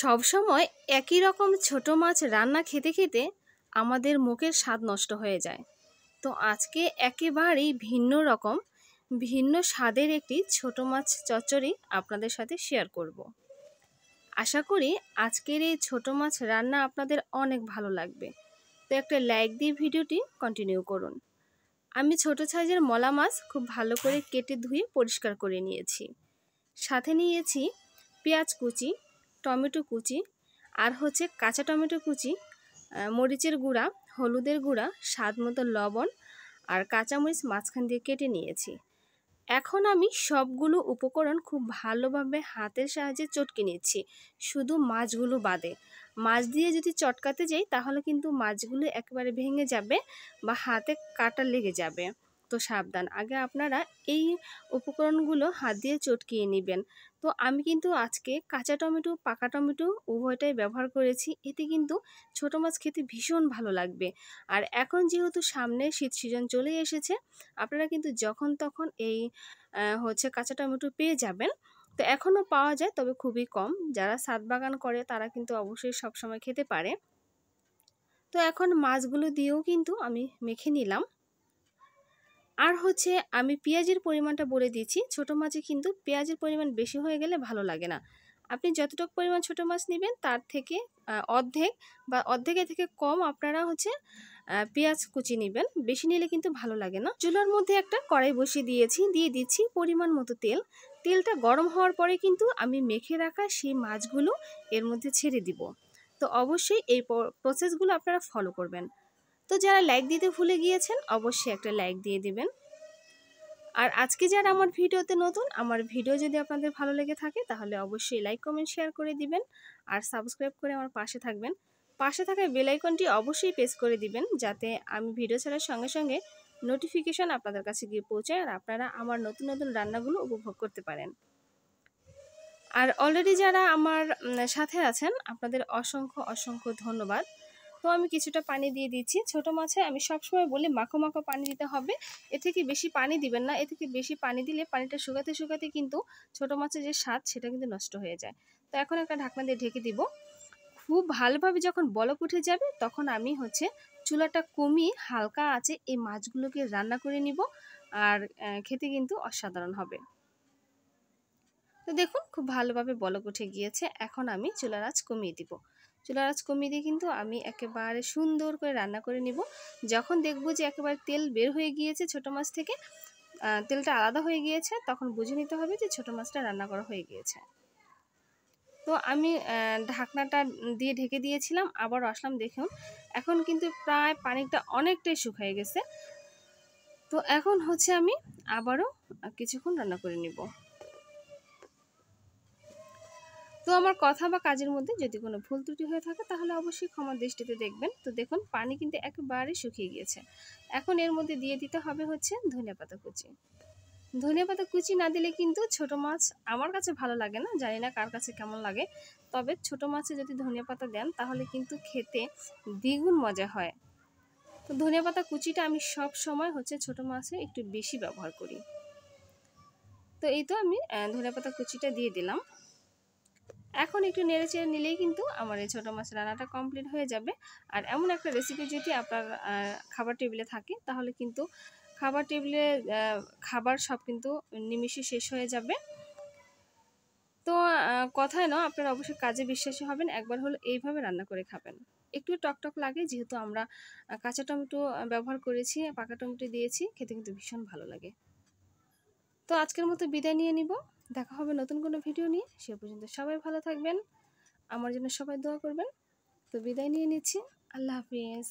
সবসময় একই রকম ছোট মাছ রান্না খেতে খেতে আমাদের মুখের স্বাদ নষ্ট হয়ে যায়। তো আজকে একেবারেই ভিন্ন রকম ভিন্ন স্বাদের একটি ছোট মাছ চচ্চড়ি আপনাদের সাথে শেয়ার করব। আশা করি আজকের এই ছোট মাছ রান্না আপনাদের অনেক ভালো লাগবে। তো একটা লাইক দিয়ে ভিডিওটি কন্টিনিউ করুন। আমি ছোট সাইজের মলা মাছ খুব ভালো করে কেটে ধুয়ে পরিষ্কার করে নিয়েছি। সাথে নিয়েছি পেঁয়াজ কুচি, টমেটো কুচি, আর হচ্ছে কাঁচা টমেটো কুচি, মরিচের গুঁড়া, হলুদের গুঁড়া, স্বাদ মতো লবণ আর কাঁচামরিচ মাঝখান দিয়ে কেটে নিয়েছি। এখন আমি সবগুলো উপকরণ খুব ভালোভাবে হাতের সাহায্যে চটকে নিচ্ছি, শুধু মাছগুলো বাদে। মাছ দিয়ে যদি চটকাতে যাই তাহলে কিন্তু মাছগুলো একেবারে ভেঙে যাবে বা হাতে কাটা লেগে যাবে। তো সাবধান, আগে আপনারা এই উপকরণগুলো হাত দিয়ে চটকিয়ে নেবেন। তো আমি কিন্তু আজকে কাঁচা টমেটো, পাকা টমেটো উভয়টাই ব্যবহার করেছি। এতে কিন্তু ছোট মাছ খেতে ভীষণ ভালো লাগবে। আর এখন যেহেতু সামনে শীত সিজন চলে এসেছে, আপনারা কিন্তু যখন তখন এই কাঁচা টমেটো পেয়ে যাবেন। তো এখনও পাওয়া যায়, তবে খুবই কম। যারা ছাদ বাগান করে তারা কিন্তু অবশ্যই সবসময় খেতে পারে। তো এখন মাছগুলো দিয়েও কিন্তু আমি মেখে নিলাম। আর আমি পেঁয়াজের পরিমাণটা বলে দিচ্ছি। ছোট মাছে কিন্তু পেঁয়াজের পরিমাণ বেশি হয়ে গেলে ভালো লাগে না। আপনি যতটুকু পরিমাণ ছোট মাছ নেবেন তার থেকে অর্ধেক বা অর্ধেকের থেকে কম আপনারা পেঁয়াজ কুচি নেবেন। বেশি নিলে কিন্তু ভালো লাগে না। চুলার মধ্যে একটা কড়াই বসিয়ে দিয়েছি, দিয়ে দিচ্ছি পরিমাণ মতো তেল। তেলটা গরম হওয়ার পরে কিন্তু আমি মেখে রাখা সেই মাছগুলো এর মধ্যে ছেড়ে দিব। তো অবশ্যই এই প্রসেসগুলো আপনারা ফলো করবেন। তো যারা লাইক দিতে ভুলে গিয়েছেন অবশ্যই একটা লাইক দিয়ে দিবেন। আর আজকে যারা আমার ভিডিওতে নতুন, আমার ভিডিও যদি আপনাদের ভালো লেগে থাকে তাহলে অবশ্যই লাইক, কমেন্ট, শেয়ার করে দিবেন। আর সাবস্ক্রাইব করে আমার পাশে থাকবেন। পাশে থাকা বেল আইকনটি অবশ্যই প্রেস করে দিবেন, যাতে আমি ভিডিও ছাড়ার সঙ্গে সঙ্গে নোটিফিকেশন আপনাদের কাছে গিয়ে পৌঁছায় আর আপনারা আমার নতুন নতুন রান্নাগুলো উপভোগ করতে পারেন। আর অলরেডি যারা আমার সাথে আছেন আপনাদের অসংখ্য অসংখ্য ধন্যবাদ। তো আমি কিছুটা পানি দিয়ে দিচ্ছি। ছোট মাছে আমি সবসময় বলি মাখো মাখো পানি দিতে হবে। এর থেকে বেশি পানি দিবেন না। এর থেকে বেশি পানি দিলে পানিটা শুকাতে শুকাতে কিন্তু ছোট মাছের যে স্বাদ সেটা কিন্তু নষ্ট হয়ে যায়। তো এখন একটা ঢাকনা দিয়ে ঢেকে দিব। খুব ভালোভাবে যখন বলক উঠে যাবে তখন আমি চুলাটা কমিয়ে হালকা আঁচে এই মাছগুলোকে রান্না করে নিব। আর খেতে কিন্তু অসাধারণ হবে। তো দেখুন খুব ভালোভাবে বলক উঠে গিয়েছে। এখন আমি চুলার আঁচ কমিয়ে দিব। চুলার আঁচ কমিয়ে দিয়ে কিন্তু আমি একেবারে সুন্দর করে রান্না করে নিব। যখন দেখব যে একেবারে তেল বের হয়ে গিয়েছে ছোট মাছ থেকে, তেলটা আলাদা হয়ে গিয়েছে, তখন বুঝে নিতে হবে যে ছোট মাছটা রান্না করা হয়ে গিয়েছে। তো আমি ঢাকনাটা দিয়ে ঢেকে দিয়েছিলাম, আবার আসলাম। দেখুন এখন কিন্তু প্রায় পানিটা অনেকটাই শুকিয়ে গেছে। তো এখন আমি আবারও কিছুক্ষণ রান্না করে নিব। তো আমার কথা বা কাজের মধ্যে যদি কোনো ভুল ত্রুটি হয়ে থাকে তাহলে অবশ্যই ক্ষমার দৃষ্টিতে দেখবেন। তো দেখুন পানি কিন্তু একেবারে শুকিয়ে গিয়েছে। এখন এর মধ্যে দিয়ে দিতে হবে ধনিয়া পাতা কুচি। ধনিয়া পাতা কুচি না দিলে কিন্তু ছোট মাছ আমার কাছে ভালো লাগে না, জানি না কার কাছে কেমন লাগে। তবে ছোট মাছে যদি ধনিয়া পাতা দেন তাহলে কিন্তু খেতে দ্বিগুণ মজা হয়। তো ধনিয়া পাতা কুচিটা আমি সব সময় ছোট মাছে একটু বেশি ব্যবহার করি। তো এই তো আমি ধনিয়া পাতা কুচিটা দিয়ে দিলাম। এখন একটু নেড়েচেড়ে নিলেই কিন্তু আমার এই ছোটো মাছ রান্নাটা কমপ্লিট হয়ে যাবে। আর এমন একটা রেসিপি যদি আপনার খাবার টেবিলে থাকে তাহলে কিন্তু খাবার টেবিলে খাবার সব কিন্তু নিমিষে শেষ হয়ে যাবে। তো কথায় না, আপনারা অবশ্যই কাজে বিশ্বাসী হবেন। একবার হলো এইভাবে রান্না করে খাবেন। একটু টকটক লাগে, যেহেতু আমরা কাঁচা টমেটো ব্যবহার করেছি, পাকা টমেটো দিয়েছি, খেতে কিন্তু ভীষণ ভালো লাগে। তো আজকের মতো বিদায় নিয়ে নিব। দেখা হবে নতুন কোনো ভিডিও নিয়ে। সে পর্যন্ত সবাই ভালো থাকবেন, আমার জন্য সবাই দোয়া করবেন। তো বিদায় নিয়ে নিচ্ছি। আল্লাহ হাফিজ।